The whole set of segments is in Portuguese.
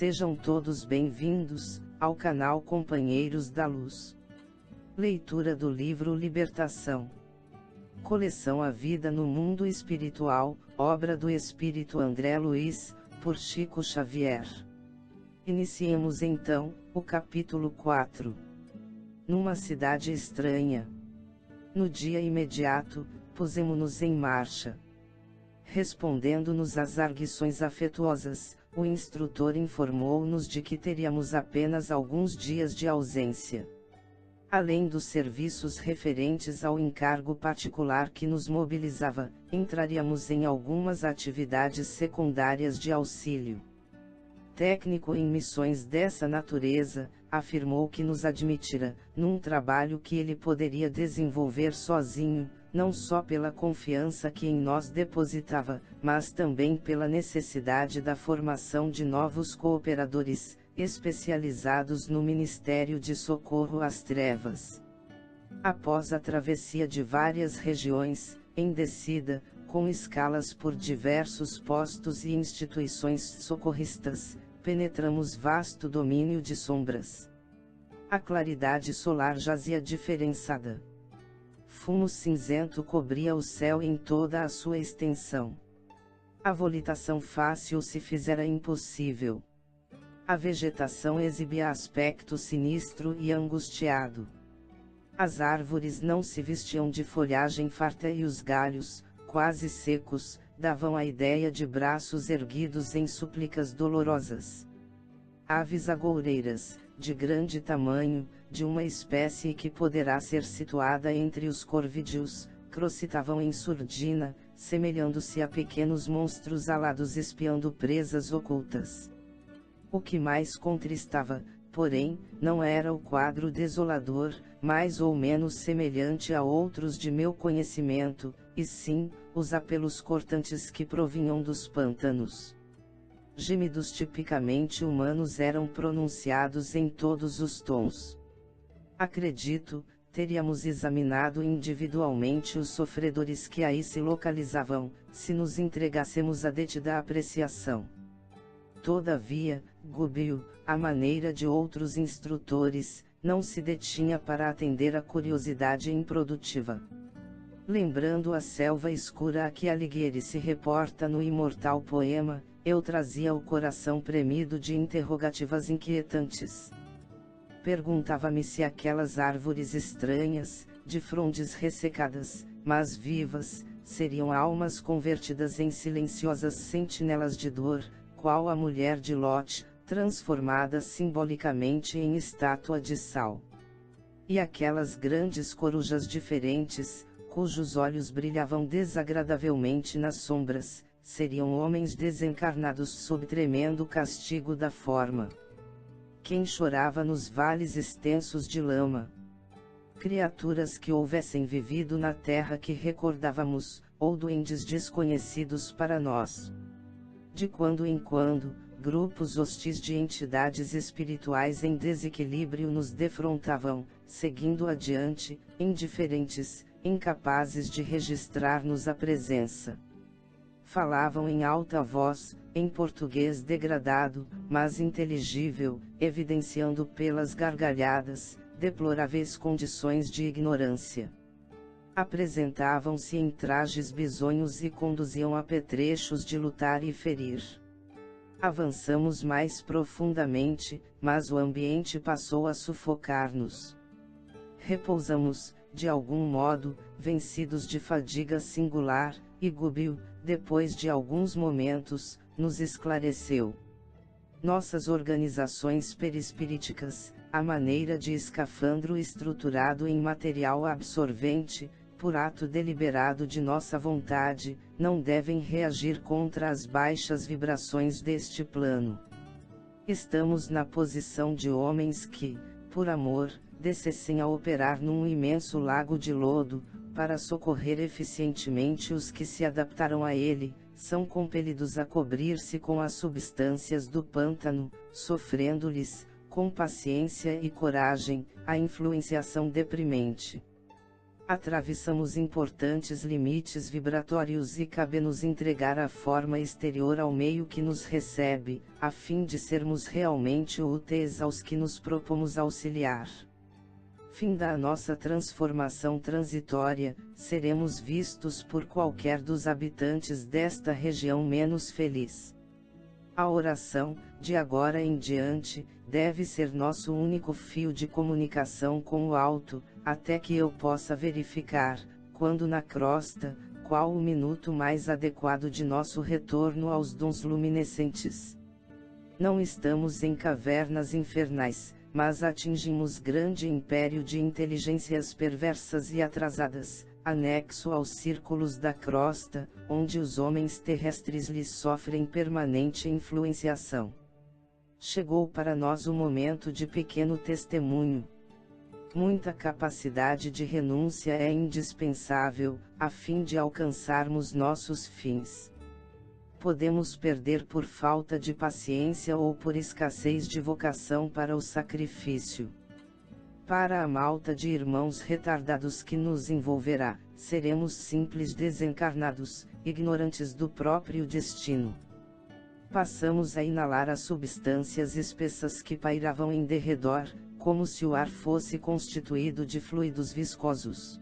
Sejam todos bem-vindos ao canal Companheiros da Luz. Leitura do livro Libertação. Coleção A Vida no Mundo Espiritual, obra do Espírito André Luiz, por Chico Xavier. Iniciemos então o capítulo 4. Numa cidade estranha. No dia imediato, pusemo-nos em marcha. Respondendo-nos às arguições afetuosas, o instrutor informou-nos de que teríamos apenas alguns dias de ausência. Além dos serviços referentes ao encargo particular que nos mobilizava, entraríamos em algumas atividades secundárias de auxílio. Técnico em missões dessa natureza, afirmou que nos admitira, num trabalho que ele poderia desenvolver sozinho, não só pela confiança que em nós depositava, mas também pela necessidade da formação de novos cooperadores, especializados no Ministério de Socorro às Trevas. Após a travessia de várias regiões, em descida, com escalas por diversos postos e instituições socorristas, penetramos vasto domínio de sombras. A claridade solar jazia diferenciada. Fumo cinzento cobria o céu em toda a sua extensão. A volitação fácil se fizera impossível. A vegetação exibia aspecto sinistro e angustiado. As árvores não se vestiam de folhagem farta e os galhos, quase secos, davam a ideia de braços erguidos em súplicas dolorosas. Aves agoureiras, de grande tamanho, de uma espécie que poderá ser situada entre os corvídeos, crocitavam em surdina, semelhando-se a pequenos monstros alados espiando presas ocultas. O que mais contristava, porém, não era o quadro desolador, mais ou menos semelhante a outros de meu conhecimento, e sim, os apelos cortantes que provinham dos pântanos. Gemidos tipicamente humanos eram pronunciados em todos os tons. Acredito, teríamos examinado individualmente os sofredores que aí se localizavam, se nos entregássemos à detida apreciação. Todavia, Gubbio, à maneira de outros instrutores, não se detinha para atender à curiosidade improdutiva. Lembrando a selva escura a que Alighieri se reporta no imortal poema, eu trazia o coração premido de interrogativas inquietantes. Perguntava-me se aquelas árvores estranhas, de frondes ressecadas, mas vivas, seriam almas convertidas em silenciosas sentinelas de dor, qual a mulher de Lot, transformada simbolicamente em estátua de sal. E aquelas grandes corujas diferentes, cujos olhos brilhavam desagradavelmente nas sombras, seriam homens desencarnados sob tremendo castigo da forma. Quem chorava nos vales extensos de lama? Criaturas que houvessem vivido na terra que recordávamos, ou duendes desconhecidos para nós. De quando em quando, grupos hostis de entidades espirituais em desequilíbrio nos defrontavam, seguindo adiante, indiferentes, incapazes de registrar-nos a presença. Falavam em alta voz, em português degradado, mas inteligível, evidenciando pelas gargalhadas, deploráveis condições de ignorância. Apresentavam-se em trajes bizonhos e conduziam apetrechos de lutar e ferir. Avançamos mais profundamente, mas o ambiente passou a sufocar-nos. Repousamos, de algum modo, vencidos de fadiga singular, e Gubbio, depois de alguns momentos, nos esclareceu. Nossas organizações perispiríticas, à maneira de escafandro estruturado em material absorvente, por ato deliberado de nossa vontade, não devem reagir contra as baixas vibrações deste plano. Estamos na posição de homens que, por amor, descessem a operar num imenso lago de lodo, para socorrer eficientemente os que se adaptaram a ele, são compelidos a cobrir-se com as substâncias do pântano, sofrendo-lhes, com paciência e coragem, a influenciação deprimente. Atravessamos importantes limites vibratórios e cabe-nos entregar a forma exterior ao meio que nos recebe, a fim de sermos realmente úteis aos que nos propomos auxiliar. Finda a nossa transformação transitória, seremos vistos por qualquer dos habitantes desta região menos feliz. A oração, de agora em diante, deve ser nosso único fio de comunicação com o alto, até que eu possa verificar, quando na crosta, qual o minuto mais adequado de nosso retorno aos dons luminescentes. Não estamos em cavernas infernais, mas atingimos grande império de inteligências perversas e atrasadas, anexo aos círculos da crosta, onde os homens terrestres lhes sofrem permanente influenciação. Chegou para nós o momento de pequeno testemunho. Muita capacidade de renúncia é indispensável, a fim de alcançarmos nossos fins. Podemos perder por falta de paciência ou por escassez de vocação para o sacrifício. Para a malta de irmãos retardados que nos envolverá, seremos simples desencarnados, ignorantes do próprio destino. Passamos a inalar as substâncias espessas que pairavam em derredor, como se o ar fosse constituído de fluidos viscosos.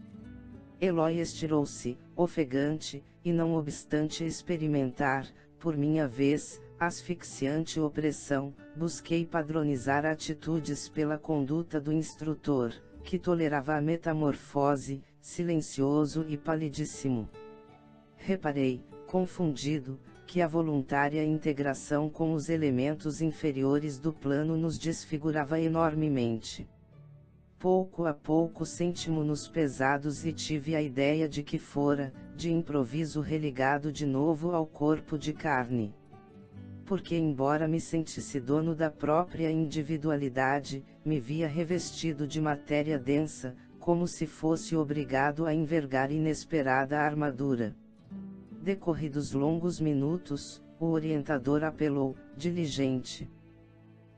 Eloy estirou-se, ofegante, e não obstante experimentar, por minha vez, asfixiante opressão, busquei padronizar atitudes pela conduta do instrutor, que tolerava a metamorfose, silencioso e palidíssimo. Reparei, confundido, que a voluntária integração com os elementos inferiores do plano nos desfigurava enormemente. Pouco a pouco senti-mo-nos pesados e tive a ideia de que fora, de improviso religado de novo ao corpo de carne. Porque embora me sentisse dono da própria individualidade, me via revestido de matéria densa, como se fosse obrigado a envergar inesperada armadura. Decorridos longos minutos, o orientador apelou, diligente.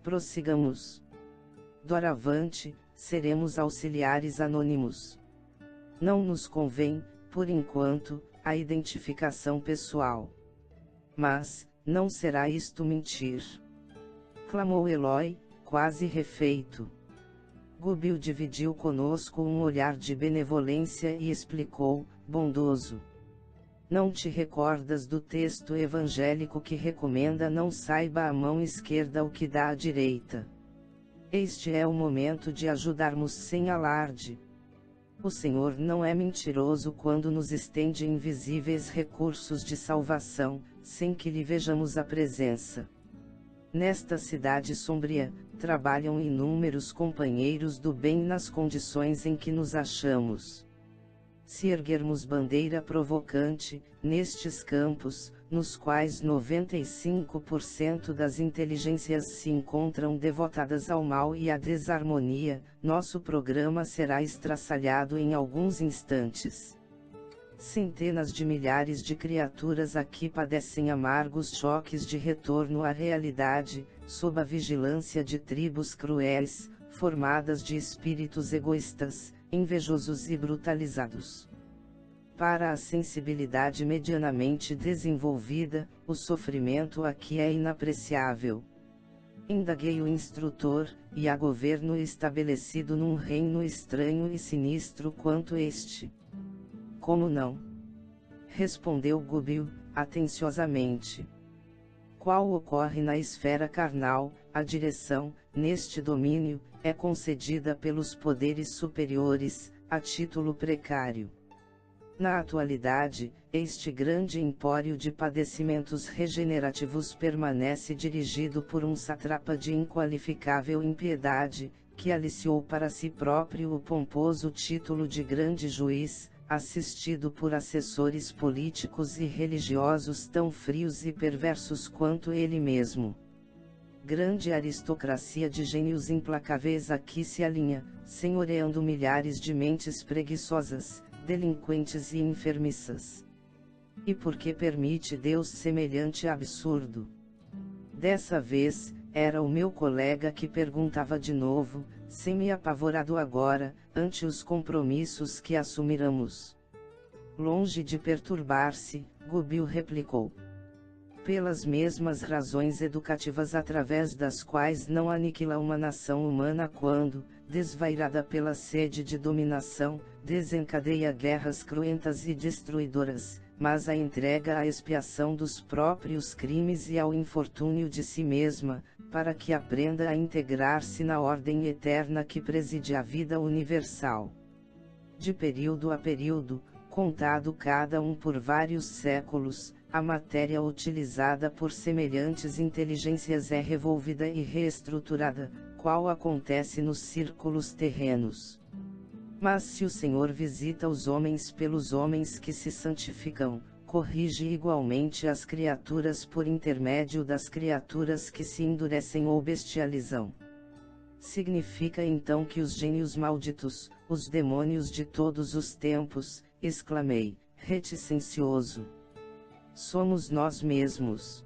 Prossigamos. Doravante, seremos auxiliares anônimos. Não nos convém, por enquanto, a identificação pessoal. Mas, não será isto mentir? Clamou Eloy, quase refeito. Gubil dividiu conosco um olhar de benevolência e explicou, bondoso. Não te recordas do texto evangélico que recomenda não saiba a mão esquerda o que dá a direita? Este é o momento de ajudarmos sem alarde. O Senhor não é mentiroso quando nos estende invisíveis recursos de salvação, sem que lhe vejamos a presença. Nesta cidade sombria, trabalham inúmeros companheiros do bem nas condições em que nos achamos. Se erguermos bandeira provocante, nestes campos, nos quais 95% das inteligências se encontram devotadas ao mal e à desarmonia, nosso programa será estraçalhado em alguns instantes. Centenas de milhares de criaturas aqui padecem amargos choques de retorno à realidade, sob a vigilância de tribos cruéis, formadas de espíritos egoístas, invejosos e brutalizados. Para a sensibilidade medianamente desenvolvida, o sofrimento aqui é inapreciável. Indaguei o instrutor, e há governo estabelecido num reino estranho e sinistro quanto este. Como não? Respondeu Gubil, atenciosamente. Qual ocorre na esfera carnal, a direção, neste domínio, é concedida pelos poderes superiores, a título precário. Na atualidade, este grande empório de padecimentos regenerativos permanece dirigido por um sátrapa de inqualificável impiedade, que aliciou para si próprio o pomposo título de grande juiz, assistido por assessores políticos e religiosos tão frios e perversos quanto ele mesmo. Grande aristocracia de gênios implacáveis aqui se alinha, senhoreando milhares de mentes preguiçosas, delinquentes e enfermiças. E por que permite Deus semelhante absurdo? Dessa vez, Era o meu colega que perguntava de novo, semi-apavorado agora, ante os compromissos que assumiramos. Longe de perturbar-se, Gubil replicou. Pelas mesmas razões educativas através das quais não aniquila uma nação humana quando, desvairada pela sede de dominação, desencadeia guerras cruentas e destruidoras, mas a entrega à expiação dos próprios crimes e ao infortúnio de si mesma, para que aprenda a integrar-se na ordem eterna que preside a vida universal. De período a período, contado cada um por vários séculos, a matéria utilizada por semelhantes inteligências é revolvida e reestruturada, qual acontece nos círculos terrenos. Mas se o Senhor visita os homens pelos homens que se santificam, corrige igualmente as criaturas por intermédio das criaturas que se endurecem ou bestializam. Significa então que os gênios malditos, os demônios de todos os tempos, exclamei, reticencioso. Somos nós mesmos.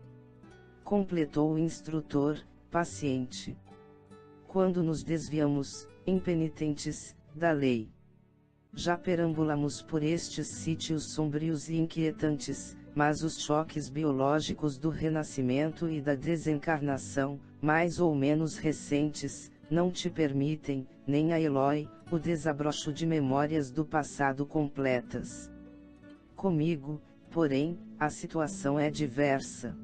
Completou o instrutor, paciente. Quando nos desviamos, impenitentes, da lei. Já perambulamos por estes sítios sombrios e inquietantes, mas os choques biológicos do renascimento e da desencarnação, mais ou menos recentes, não te permitem, nem a Eloy, o desabrocho de memórias do passado completas. Comigo, porém, a situação é diversa.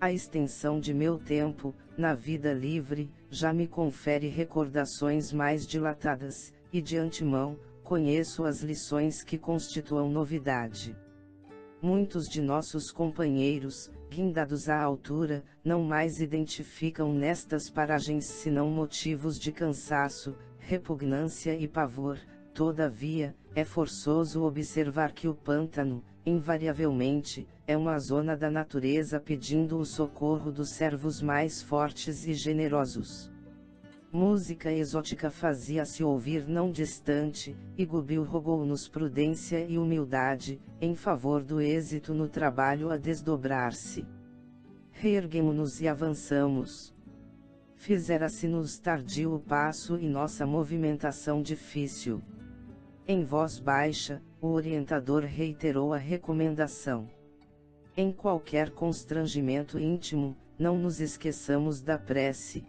A extensão de meu tempo, na vida livre, já me confere recordações mais dilatadas, e de antemão, conheço as lições que constituam novidade. Muitos de nossos companheiros, guindados à altura, não mais identificam nestas paragens senão motivos de cansaço, repugnância e pavor. Todavia, é forçoso observar que o pântano, invariavelmente, é uma zona da natureza pedindo o socorro dos servos mais fortes e generosos. Música exótica fazia-se ouvir não distante, e Gubil rogou-nos prudência e humildade, em favor do êxito no trabalho a desdobrar-se. Reerguemo-nos e avançamos. Fizera-se-nos tardio o passo e nossa movimentação difícil. Em voz baixa, o orientador reiterou a recomendação. Em qualquer constrangimento íntimo, não nos esqueçamos da prece.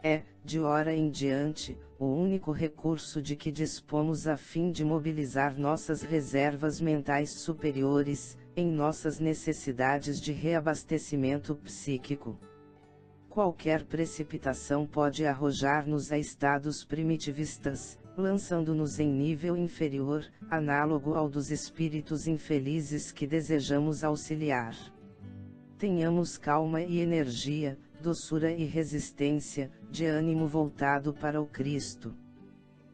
É, de hora em diante, o único recurso de que dispomos a fim de mobilizar nossas reservas mentais superiores, em nossas necessidades de reabastecimento psíquico. Qualquer precipitação pode arrojar-nos a estados primitivistas, lançando-nos em nível inferior, análogo ao dos espíritos infelizes que desejamos auxiliar. Tenhamos calma e energia, doçura e resistência, de ânimo voltado para o Cristo.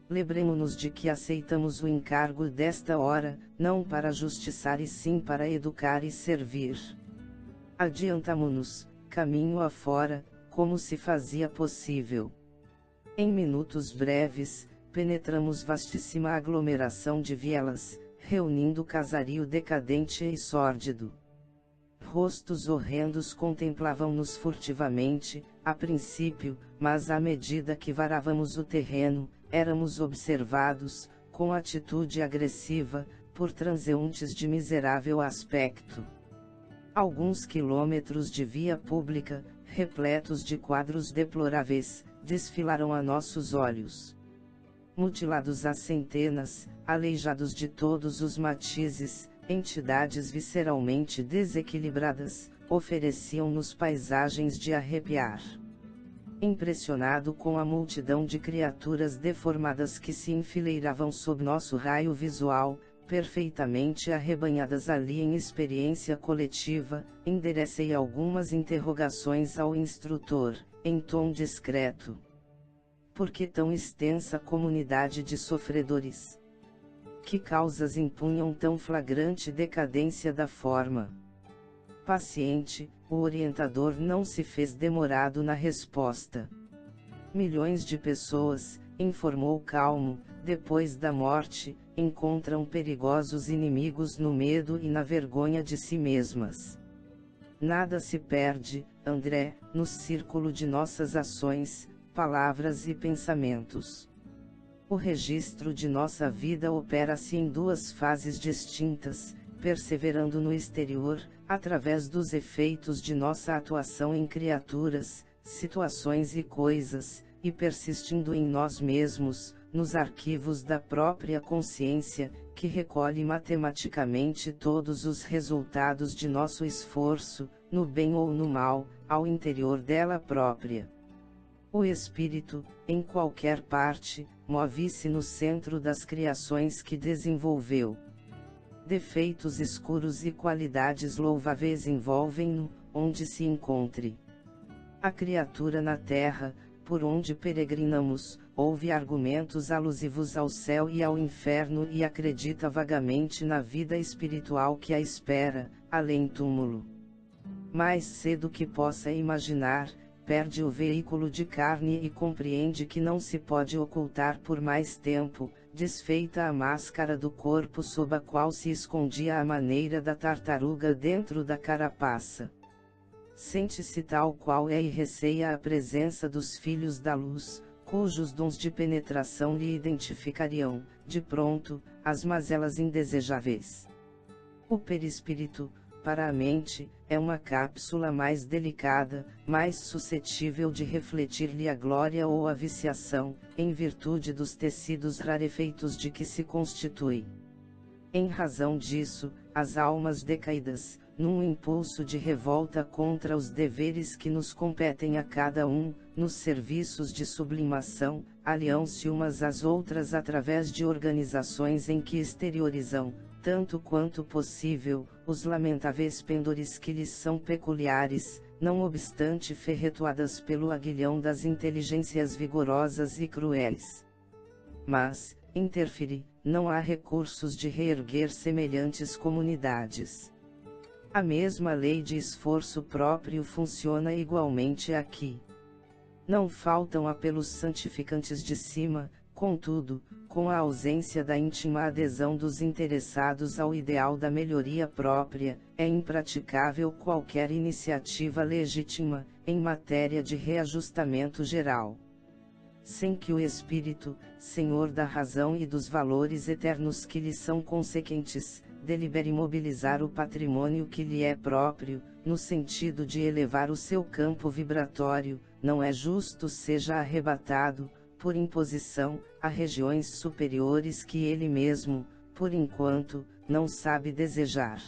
Lembremo-nos de que aceitamos o encargo desta hora, não para justiçar e sim para educar e servir. Adiantamo-nos, caminho afora, como se fazia possível. Em minutos breves, penetramos vastíssima aglomeração de vielas, reunindo casario decadente e sórdido. Rostos horrendos contemplavam-nos furtivamente, a princípio, mas à medida que varávamos o terreno, éramos observados, com atitude agressiva, por transeuntes de miserável aspecto. Alguns quilômetros de via pública, repletos de quadros deploráveis, desfilaram a nossos olhos. Mutilados a centenas, aleijados de todos os matizes, entidades visceralmente desequilibradas, ofereciam-nos paisagens de arrepiar. Impressionado com a multidão de criaturas deformadas que se enfileiravam sob nosso raio visual, perfeitamente arrebanhadas ali em experiência coletiva, enderecei algumas interrogações ao instrutor, em tom discreto. Por que tão extensa comunidade de sofredores? Que causas impunham tão flagrante decadência da forma? Paciente, o orientador não se fez demorado na resposta. Milhões de pessoas, informou calmo, depois da morte, encontram perigosos inimigos no medo e na vergonha de si mesmas. nada se perde, André, no círculo de nossas ações, palavras e pensamentos. O registro de nossa vida opera-se em duas fases distintas, perseverando no exterior, através dos efeitos de nossa atuação em criaturas, situações e coisas, e persistindo em nós mesmos, nos arquivos da própria consciência, que recolhe matematicamente todos os resultados de nosso esforço, no bem ou no mal, ao interior dela própria. O espírito, em qualquer parte, move-se no centro das criações que desenvolveu. Defeitos escuros e qualidades louváveis envolvem-no, onde se encontre. A criatura na terra, por onde peregrinamos, ouve argumentos alusivos ao céu e ao inferno e acredita vagamente na vida espiritual que a espera, além túmulo. Mais cedo que possa imaginar, perde o veículo de carne e compreende que não se pode ocultar por mais tempo, desfeita a máscara do corpo sob a qual se escondia à maneira da tartaruga dentro da carapaça. Sente-se tal qual é e receia a presença dos filhos da luz, cujos dons de penetração lhe identificariam, de pronto, as mazelas indesejáveis. O perispírito, para a mente, é uma cápsula mais delicada, mais suscetível de refletir-lhe a glória ou a viciação, em virtude dos tecidos rarefeitos de que se constitui. Em razão disso, as almas decaídas, num impulso de revolta contra os deveres que nos competem a cada um, nos serviços de sublimação, aliam-se umas às outras através de organizações em que exteriorizam, tanto quanto possível, os lamentáveis pendores que lhes são peculiares, não obstante ferretoadas pelo aguilhão das inteligências vigorosas e cruéis. Mas, interfere, não há recursos de reerguer semelhantes comunidades. A mesma lei de esforço próprio funciona igualmente aqui. Não faltam apelos santificantes de cima, contudo, com a ausência da íntima adesão dos interessados ao ideal da melhoria própria, é impraticável qualquer iniciativa legítima, em matéria de reajustamento geral. Sem que o espírito, senhor da razão e dos valores eternos que lhe são consequentes, delibere mobilizar o patrimônio que lhe é próprio, no sentido de elevar o seu campo vibratório, não é justo seja arrebatado, por imposição, a regiões superiores que ele mesmo, por enquanto, não sabe desejar.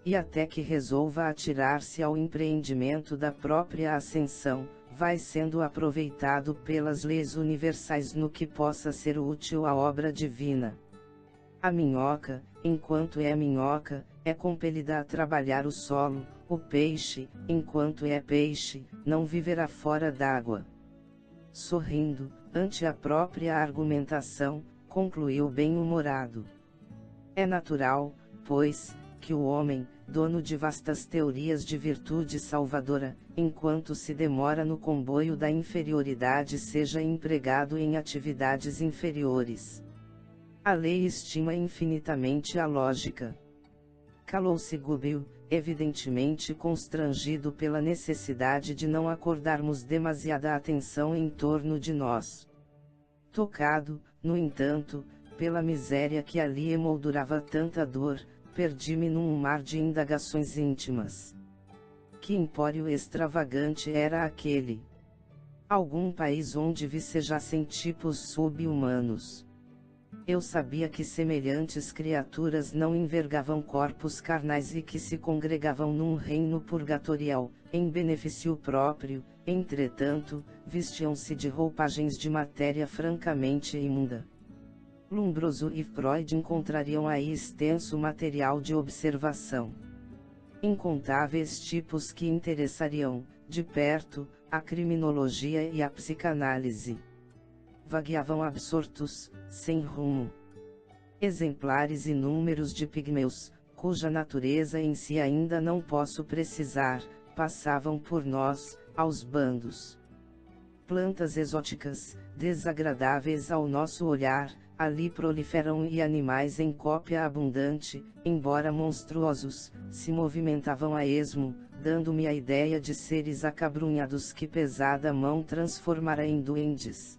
E até que resolva atirar-se ao empreendimento da própria ascensão, vai sendo aproveitado pelas leis universais no que possa ser útil à obra divina. A minhoca, enquanto é minhoca, é compelida a trabalhar o solo, o peixe, enquanto é peixe, não viverá fora d'água. Sorrindo, ante a própria argumentação, concluiu bem-humorado. É natural, pois, que o homem, dono de vastas teorias de virtude salvadora, enquanto se demora no comboio da inferioridade seja empregado em atividades inferiores. A lei estima infinitamente a lógica. Calou-se Gubbio, evidentemente constrangido pela necessidade de não acordarmos demasiada atenção em torno de nós. Tocado, no entanto, pela miséria que ali emoldurava tanta dor, perdi-me num mar de indagações íntimas. Que empório extravagante era aquele? Algum país onde vicejassem tipos sub-humanos. Eu sabia que semelhantes criaturas não envergavam corpos carnais e que se congregavam num reino purgatorial, em benefício próprio, entretanto, vestiam-se de roupagens de matéria francamente imunda. Lombroso e Freud encontrariam aí extenso material de observação. Incontáveis tipos que interessariam, de perto, a criminologia e a psicanálise. Vagueavam absortos, sem rumo. Exemplares inúmeros de pigmeus, cuja natureza em si ainda não posso precisar, passavam por nós, aos bandos. Plantas exóticas, desagradáveis ao nosso olhar, ali proliferam e animais em cópia abundante, embora monstruosos, se movimentavam a esmo, dando-me a ideia de seres acabrunhados que pesada mão transformara em duendes.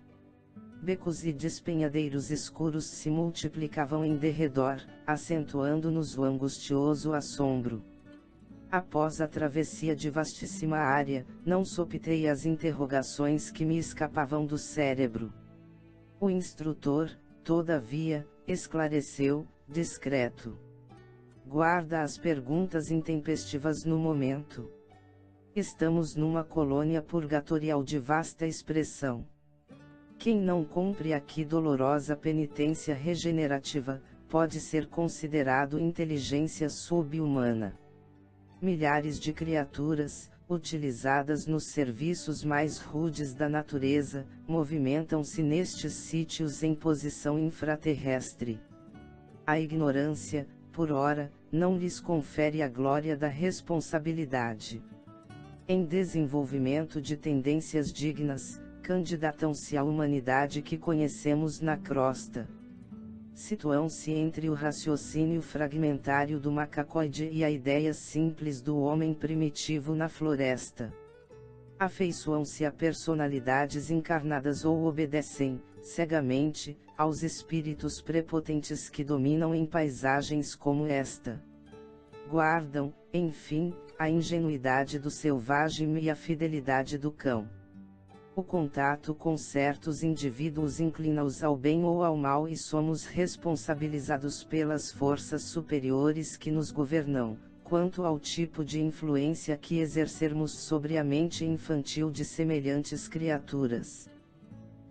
Becos e despenhadeiros escuros se multiplicavam em derredor, acentuando-nos o angustioso assombro. Após a travessia de vastíssima área, não sopitei as interrogações que me escapavam do cérebro. O instrutor, todavia, esclareceu, discreto. Guarda as perguntas intempestivas no momento. Estamos numa colônia purgatorial de vasta expressão. Quem não cumpre aqui dolorosa penitência regenerativa, pode ser considerado inteligência sub-humana. Milhares de criaturas, utilizadas nos serviços mais rudes da natureza, movimentam-se nestes sítios em posição infraterrestre. A ignorância, por ora, não lhes confere a glória da responsabilidade. Em desenvolvimento de tendências dignas, candidatam-se à humanidade que conhecemos na crosta. Situam-se entre o raciocínio fragmentário do macacoide e a ideia simples do homem primitivo na floresta. Afeiçoam-se a personalidades encarnadas ou obedecem, cegamente, aos espíritos prepotentes que dominam em paisagens como esta. Guardam, enfim, a ingenuidade do selvagem e a fidelidade do cão. O contato com certos indivíduos inclina-os ao bem ou ao mal e somos responsabilizados pelas forças superiores que nos governam, quanto ao tipo de influência que exercermos sobre a mente infantil de semelhantes criaturas.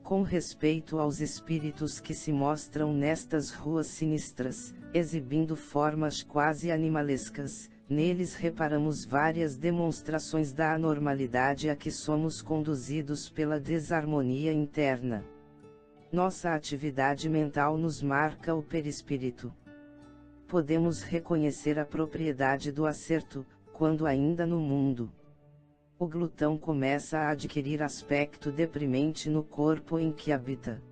Com respeito aos espíritos que se mostram nestas ruas sinistras, exibindo formas quase animalescas, neles reparamos várias demonstrações da anormalidade a que somos conduzidos pela desarmonia interna. Nossa atividade mental nos marca o perispírito. Podemos reconhecer a propriedade do acerto, quando ainda no mundo. O glutão começa a adquirir aspecto deprimente no corpo em que habita.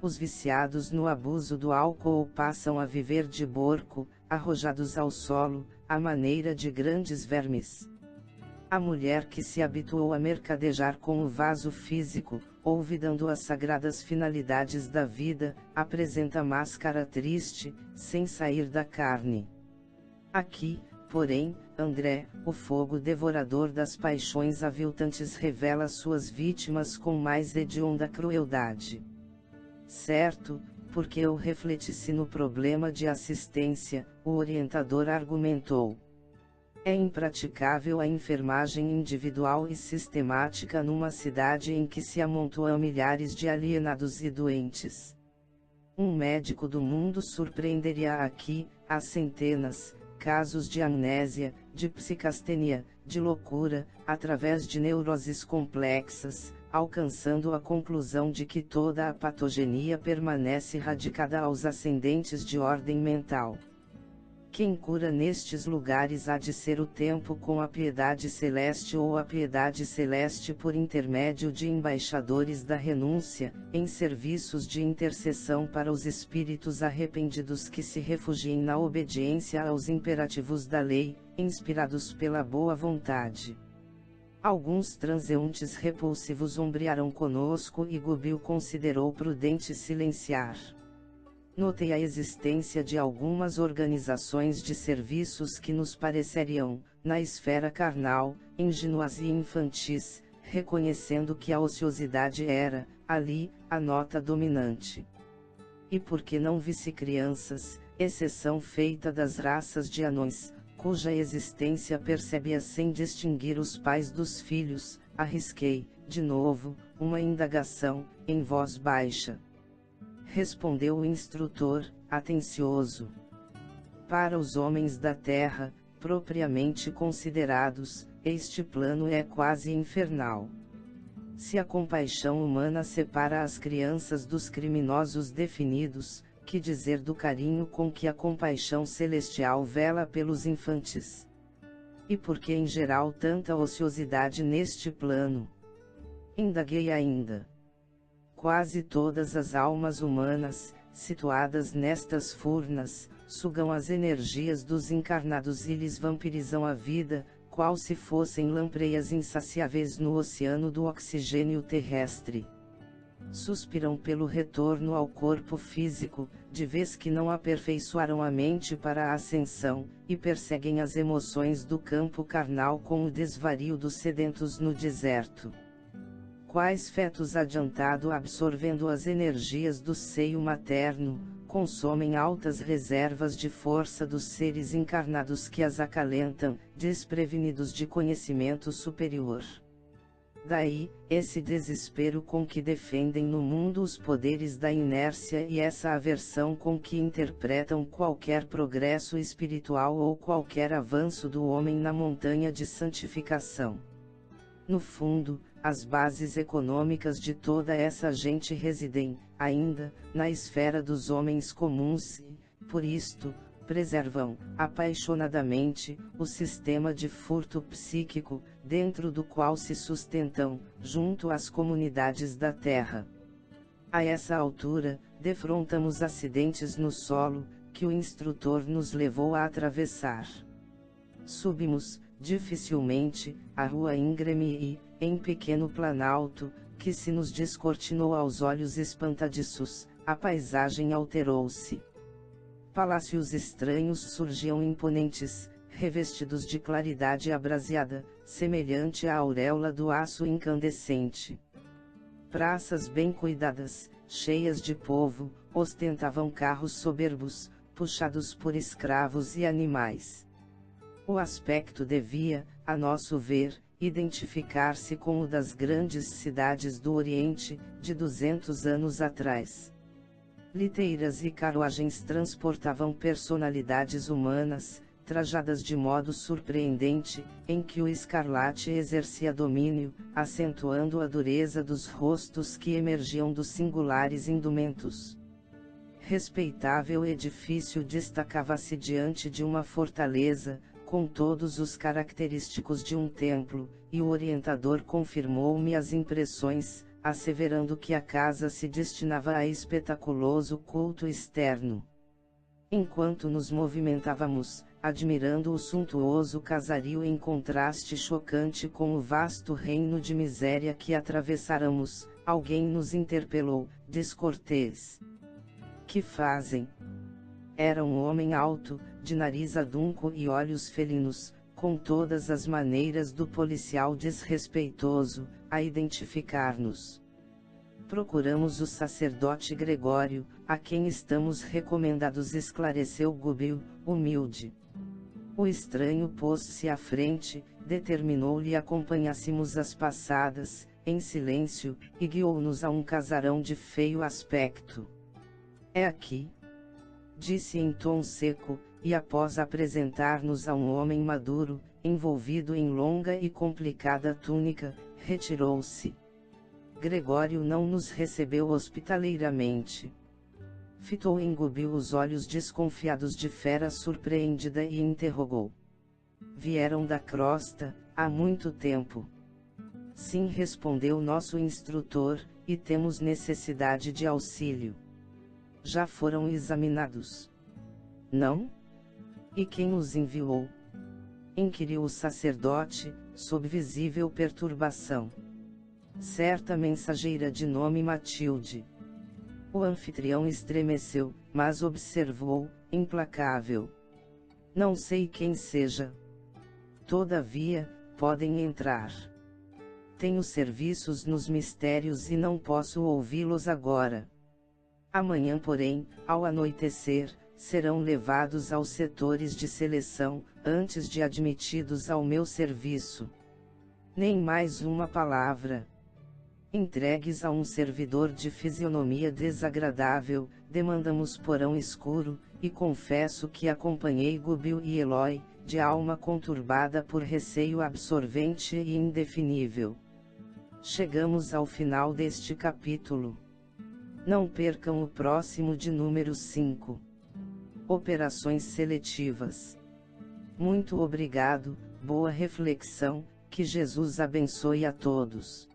Os viciados no abuso do álcool passam a viver de borco, arrojados ao solo, à maneira de grandes vermes. A mulher que se habituou a mercadejar com o vaso físico, olvidando as sagradas finalidades da vida, apresenta máscara triste, sem sair da carne. Aqui, porém, André, o fogo devorador das paixões aviltantes revela suas vítimas com mais hedionda crueldade. Certo, porque eu refleti-se no problema de assistência, o orientador argumentou. É impraticável a enfermagem individual e sistemática numa cidade em que se amontoam milhares de alienados e doentes. Um médico do mundo surpreenderia aqui, a centenas, casos de amnésia, de psicastenia, de loucura, através de neuroses complexas, alcançando a conclusão de que toda a patogenia permanece radicada aos ascendentes de ordem mental. Quem cura nestes lugares há de ser o tempo com a piedade celeste ou a piedade celeste por intermédio de embaixadores da renúncia, em serviços de intercessão para os espíritos arrependidos que se refugiem na obediência aos imperativos da lei, inspirados pela boa vontade. Alguns transeuntes repulsivos ombrearam conosco e Gubil considerou prudente silenciar. Notei a existência de algumas organizações de serviços que nos pareceriam, na esfera carnal, ingênuas e infantis, reconhecendo que a ociosidade era, ali, a nota dominante. E por que não vi-se crianças, exceção feita das raças de anões, cuja existência percebia sem distinguir os pais dos filhos, arrisquei, de novo, uma indagação, em voz baixa. Respondeu o instrutor, atencioso. Para os homens da terra, propriamente considerados, este plano é quase infernal. Se a compaixão humana separa as crianças dos criminosos definidos, que dizer do carinho com que a compaixão celestial vela pelos infantes? E por que em geral tanta ociosidade neste plano? Indaguei ainda. Quase todas as almas humanas, situadas nestas furnas, sugam as energias dos encarnados e lhes vampirizam a vida, qual se fossem lampreias insaciáveis no oceano do oxigênio terrestre. Suspiram pelo retorno ao corpo físico, de vez que não aperfeiçoaram a mente para a ascensão, e perseguem as emoções do campo carnal com o desvario dos sedentos no deserto. Quais fetos adiantado absorvendo as energias do seio materno, consomem altas reservas de força dos seres encarnados que as acalentam, desprevenidos de conhecimento superior. Daí, esse desespero com que defendem no mundo os poderes da inércia e essa aversão com que interpretam qualquer progresso espiritual ou qualquer avanço do homem na montanha de santificação. No fundo, as bases econômicas de toda essa gente residem, ainda, na esfera dos homens comuns e, por isto, preservam, apaixonadamente, o sistema de furto psíquico, dentro do qual se sustentam, junto às comunidades da terra. A essa altura, defrontamos acidentes no solo, que o instrutor nos levou a atravessar. Subimos, dificilmente, a rua íngreme e, em pequeno planalto, que se nos descortinou aos olhos espantadiços, a paisagem alterou-se. Palácios estranhos surgiam imponentes, revestidos de claridade abraseada, semelhante à auréola do aço incandescente. Praças bem cuidadas, cheias de povo, ostentavam carros soberbos, puxados por escravos e animais. O aspecto devia, a nosso ver, identificar-se com o das grandes cidades do Oriente, de 200 anos atrás. Liteiras e carruagens transportavam personalidades humanas, trajadas de modo surpreendente, em que o escarlate exercia domínio, acentuando a dureza dos rostos que emergiam dos singulares indumentos. Respeitável edifício destacava-se diante de uma fortaleza, com todos os característicos de um templo, e o orientador confirmou-me as impressões, asseverando que a casa se destinava a espetaculoso culto externo. Enquanto nos movimentávamos, admirando o suntuoso casario em contraste chocante com o vasto reino de miséria que atravessáramos, alguém nos interpelou, descortês. Que fazem? Era um homem alto, de nariz adunco e olhos felinos, com todas as maneiras do policial desrespeitoso, a identificar-nos. Procuramos o sacerdote Gregório, a quem estamos recomendados, esclareceu Gubil, humilde. O estranho pôs-se à frente, determinou-lhe acompanhássemos as passadas, em silêncio, e guiou-nos a um casarão de feio aspecto. É aqui, disse em tom seco, e após apresentar-nos a um homem maduro, envolvido em longa e complicada túnica, retirou-se. Gregório não nos recebeu hospitaleiramente. Fitou em Gubil os olhos desconfiados de fera surpreendida e interrogou. Vieram da crosta, há muito tempo. Sim, respondeu nosso instrutor, e temos necessidade de auxílio. Já foram examinados? Não? E quem os enviou? Inquiriu o sacerdote, sob visível perturbação. Certa mensageira de nome Matilde. O anfitrião estremeceu, mas observou, implacável. Não sei quem seja. Todavia, podem entrar. Tenho serviços nos mistérios e não posso ouvi-los agora. Amanhã, porém, ao anoitecer, serão levados aos setores de seleção, antes de admitidos ao meu serviço. Nem mais uma palavra. Entregues a um servidor de fisionomia desagradável, demandamos porão escuro, e confesso que acompanhei Gubil e Eloy, de alma conturbada por receio absorvente e indefinível. Chegamos ao final deste capítulo. Não percam o próximo de número 5. Operações seletivas. Muito obrigado, boa reflexão, que Jesus abençoe a todos.